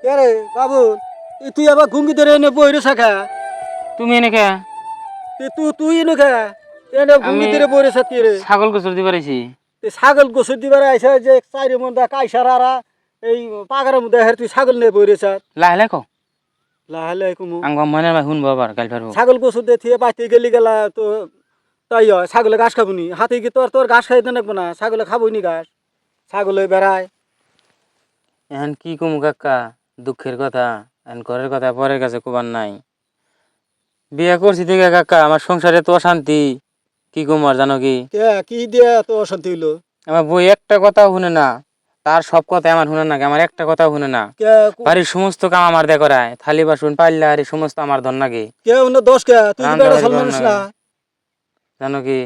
কে রে বাবু, তুই আবার ঘুঙ্গি ধরে এনে বইরে শাখা। তুমি এনে কে? তুই এনে খা এনে ঘুঙ্গি ধরে বইরে সাথে রে। ছাগল গোসর দিবার আইছি। ছাগল গোসর দিবার আইসা যে চাইরে মন্দা কাইসারা এই পাগারের মধ্যে হের তুই ছাগল নিয়ে বইরে সাথ। লাহে কো লাহালে কুমু আঙ্গ মনের ভাই শুনবো আবার কাল পারবো। ছাগল গোসর দিয়ে থিয়ে বাইতে গেলি গেলা তো তাই হয়, ছাগলে ঘাস খাবনি হাতে কি তোর ঘাস খাইতে নাকবো না, ছাগলে খাবনি ঘাস, ছাগলে বেড়ায়। এখন কি কমু কাকা, দুঃখের কথা। এখন ঘরের কথা পরের কাছে কবার নাই। বিয়ে করছি থেকে কাকা আমার সংসারে তো অশান্তি। কি কমু আর জানো কি? কি দিয়ে তো অশান্তি হইলো? আমার বই একটা কথাও শুনে না, তার সব কথা আমার শুনে না, আমার একটা কথাও শুনে না। বাড়ির সমস্ত কাম আমার দিয়ে করায়, থালি বাসন পাইলা আর সমস্ত আমার ধর নাকি। কে অন্য দোষ কে? তুই তো বেড়া সল মানুষ না, জানো কি?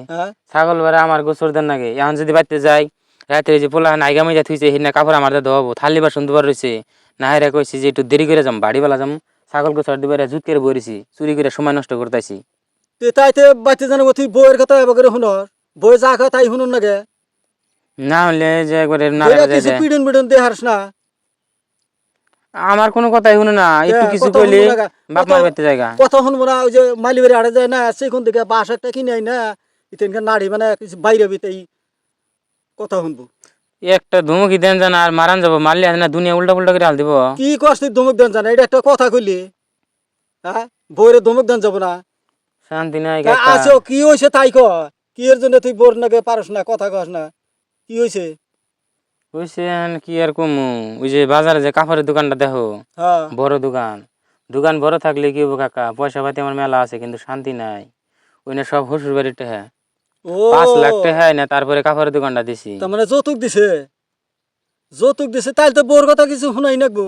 ছাগল বেড়া আমার গোসর দেন নাকি। এখন যদি বাড়তে যাই রাত্রে যে পোলা নাইগা মাইজা থুইছে হিনা কাপড় আমার দিয়ে ধোয়াবো, থালি বাসন দুবার রয়েছে। না হেরা কইছি যে একটু দেরি করে যাম, বাড়ি বেলা যাম, ছাগল গোসর দিবার জুত করে বইরেছি, চুরি করে সময় নষ্ট করতেছি। তুই তাইতে বাচ্চা জানাবো তুই বইয়ের কথা এবার করে শুনর, বই যা খা তাই শুনুন নাকি। না হলে যে একবারে না কিছু পিডন পিডন দিয়ে হারস না। আমার কোনো কথাই শুনে না, একটু কিছু কইলে বাপ মার বাড়তে জায়গা কথা শুনবো না। ওই যে মালি বাড়ি আড়ে যায় না, সেখান থেকে বাস একটা কিনে আই না, ইতেনকে নাড়ি মানে কিছু বাইরে বিতেই কথা শুনবো। একটা ধুমুকি দেন জানা আর মারান যাবো, মারলে না দুনিয়া উল্টা পুল্টা করে হাল দিব। কি কষ্ট ধমক দেন জানা, এটা একটা কথা কইলি? হ্যাঁ, বইরে ধমক দেন যাবো না। শান্তি নাই আছো কি হয়েছে তাই ক, কি এর জন্য তুই বোর নাকি পারস না, কথা কস না, কি হয়েছে? বুঝছেন কি আর কমু, ওই যে বাজারে যে কাপড়ের দোকানটা দেখো, বড় দোকান, দোকান বড় থাকলে কি হবো কাকা, পয়সা পাতি আমার মেলা আছে কিন্তু শান্তি নাই। ওই না সব শ্বশুর বাড়ির টাকা, 5 লাখ টাকা না, তারপরে কাপড়ের দোকানটা দিছি। তার মানে যৌতুক দিছে? যৌতুক দিছে তাইলে তো বোর কথা কিছু শুনাই নাকবো,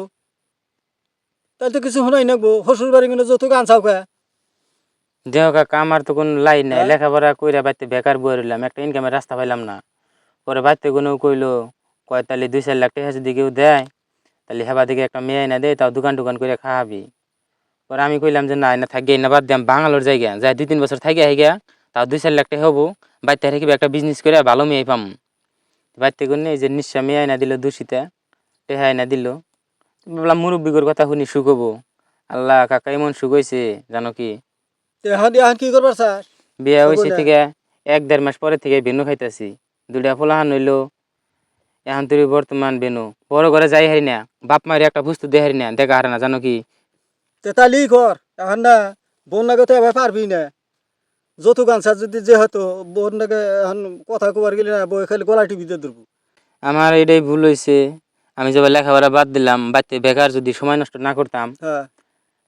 তাইলে তো কিছু শুনাই নাকবো। শ্বশুর বাড়ি কিন্তু যৌতুক আনছাও কে? দেহ কাকা আমার তো কোনো লাইন নাই, লেখাপড়া কইরা বাড়িতে বেকার বই রইলাম, একটা ইনকামের রাস্তা পাইলাম না। পরে বাড়িতে কোনো কইলো কয় তাহলে 2-4 লাখ টাকা যদি কেউ দেয় তাহলে হেবা দিকে একটা মেয়ে না দেয়, তাও দোকান টোকান করে খাওয়াবি। পরে আমি কইলাম যে না না থাকি না, বাদ দিয়াম বাঙালোর জায়গা যাই 2-3 বছর থাকি গিয়া, তাও 2-4 লাখ টাকা হবো, বাড়িতে রেখে একটা বিজনেস করে ভালো মেয়ে পাম। বাড়িতে কোনো এই যে নিঃশ্বা মেয়ে আইনা দিল, দূষিতা টেহা আইনা দিল, বললাম মুরব্বিগর কথা শুনি সুখ হবো। আল্লাহ কাকা এমন সুখ হয়েছে জানো কি? এখন এখন কি করবার স্যার? বিয়া হয়েছে থেকে 1-1.5 মাস পরে থেকে বেনু খাইতেছি, 2টা পোলাহান হইলো। এখন তুই বর্তমান বেনু বড় ঘরে যাই হারি না, বাপ মায়ের একটা বস্তু দিয়ে হারি না, দেখা হারে না জানো কি? তেতালি কর এখন না, বোন নাগে তো এবার পারবি না। যৌতুক আনসার যদি যেহেতু বোন নাগে এখন কথা কবার গেলি না, বই খালি গলা টিভিতে ধরবো। আমার এটাই ভুল হয়েছে। আমি যখন লেখাপড়া বাদ দিলাম, বাড়িতে বেকার যদি সময় নষ্ট না করতাম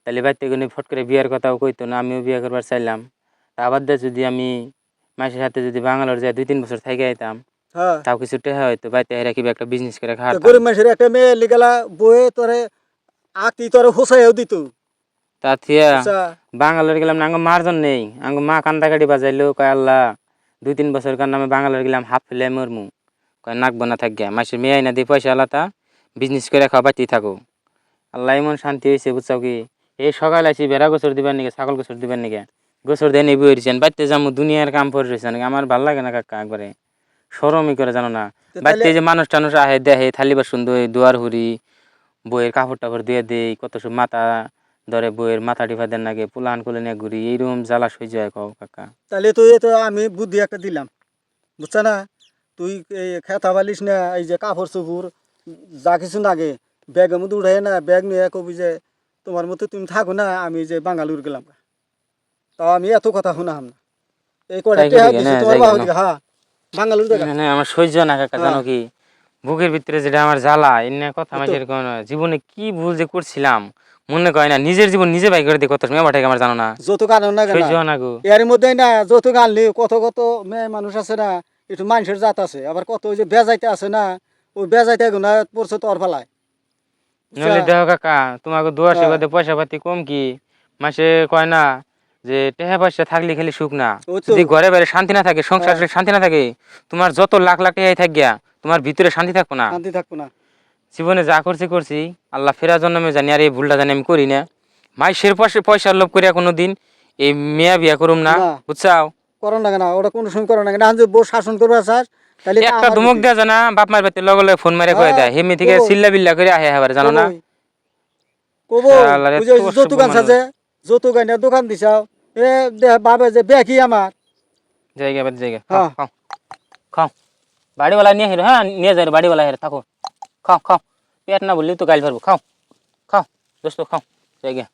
তাহলে বাড়িতে কোনো ফট করে বিয়ার কথাও কইতো না, আমিও বিয়ে করবার চাইলাম। আবার দিয়ে যদি আমি মাসের সাথে যদি বাঙালোর যায় 2-3 বছর থেকে আইতাম, তাও কিছু টেহা হয়তো, বাড়িতে হেরা কিবা একটা বিজনেস করে খাওয়া। গরিব মানুষের একটা মেয়ে লিগেলা বইয়ে তোরে আঁকি তোরে হোসাইও দিত। তা থিয়া বাঙালোর গেলাম না, আঙ্গ মারজন নেই, আঙ্গ মা কান্দাকাটি বাজাইলো, কয় আল্লাহ 2-3 বছর কারণ আমি বাঙালোর গেলাম হাফ ফেলে মরমু, কয় নাকবো না থাকিয়া মাসের মেয়ে না দিয়ে পয়সা আলাদা বিজনেস করে খাওয়া বাড়তেই থাকো। আল্লাহ এমন শান্তি হয়েছে বুঝছাও কি? এই সকাল আছি বেড়া গোসর দিবার নিকে, ছাগল গোসর দিবার নিকে, গোসর দিয়ে নিয়ে বইছেন বাড়তে যাবো, দুনিয়ার কাম করে রয়েছেন, আমার ভাল লাগে না কাকা, একবারে সরমই করে জানো না। বাড়তে যে মানুষ টানুষ আহে দেহে থালি বাসন ধুই, দুয়ার হুড়ি, বইয়ের কাপড় টাপড় দিয়ে দেই, কত সব মাথা ধরে বইয়ের মাথা টিপা দেন নাকি, পুলান কুলে নিয়ে ঘুরি, এইরকম জ্বালা সহ্য হয় কও কাকা। তাহলে তুই তো আমি বুদ্ধি একটা দিলাম, বুঝছা না? তুই এই খেতা বালিস না, এই যে কাপড় চোপড় যা কিছু লাগে ব্যাগের মধ্যে উঠাই না, ব্যাগ নিয়ে কবি যে তোমার মতো তুমি থাকো না, আমি যে বাঙালুর গেলাম। তাও আমি এত কথা শোনাম না, এই কটা তোমার বাবা দিকে। হ্যাঁ, বাঙালুর দেখা আমার সহ্য না কাকা, জানো কি? বুকের ভিতরে যেটা আমার জ্বালা এনে কথা মাঝে জীবনে কি ভুল যে করছিলাম মনে কয় না, নিজের জীবন নিজে বাই করে দিই, কত মেয়ে বাটে আমার জানো না, যৌতুক আনো না সহ্য না গো। এর মধ্যে না যৌতুক আনলি কত কত মেয়ে মানুষ আছে না, একটু মানুষের জাত আছে, আবার কত ওই যে বেজাইতে আছে না, ওই বেজাইতে গুনা পড়ছে তোর ফেলায়। নইলে দেখো কাকা তোমাকে দুয়ার সেবাতে পয়সা পাতি কম কি, মাসে কয় না যে টেহা পয়সা থাকলে খালি সুখ না, যদি ঘরে বাইরে শান্তি না থাকে, সংসারে শান্তি না থাকে, তোমার যত লাখ লাখ টাকাই থাক গিয়া তোমার ভিতরে শান্তি থাকবো না, শান্তি থাকবো না। জীবনে যা করছি আল্লাহ ফেরার জন্য আমি জানি, আর এই ভুলটা জানি আমি করি না। মাইসের পাশে পয়সার লোভ করিয়া কোনোদিন এই মেয়া বিয়া করুম না, বুঝছাও? করো না কেন ওটা, কোনো সময় করো না কেন, যে বউ শাসন করবে স্যার, তাহলে একটা ধমক দেয়া জানা, বাপ মার বাড়িতে লগে লগে ফোন মারে কয়ে দেয়, হেমি থেকে চিল্লা বিল্লা করে আহে, জানো না? কব শালার এত বুঝে অসভ্য যৌতুক আনছা মানুষ। যে যৌতুক আইনা দোকান দিছাও এ ভাবে যে বে কি আমার জায়গা বাদ জায়গা খাও হ্যাঁ খাও খাও বাড়িওয়ালা নিয়ে হেরো হ্যাঁ নিয়ে যাই বাড়িওয়ালা হেরে থাকো খাও খাও পেট না বললেও তো গাইল পারবো খাও খাও দোস্ত খাও জায়গা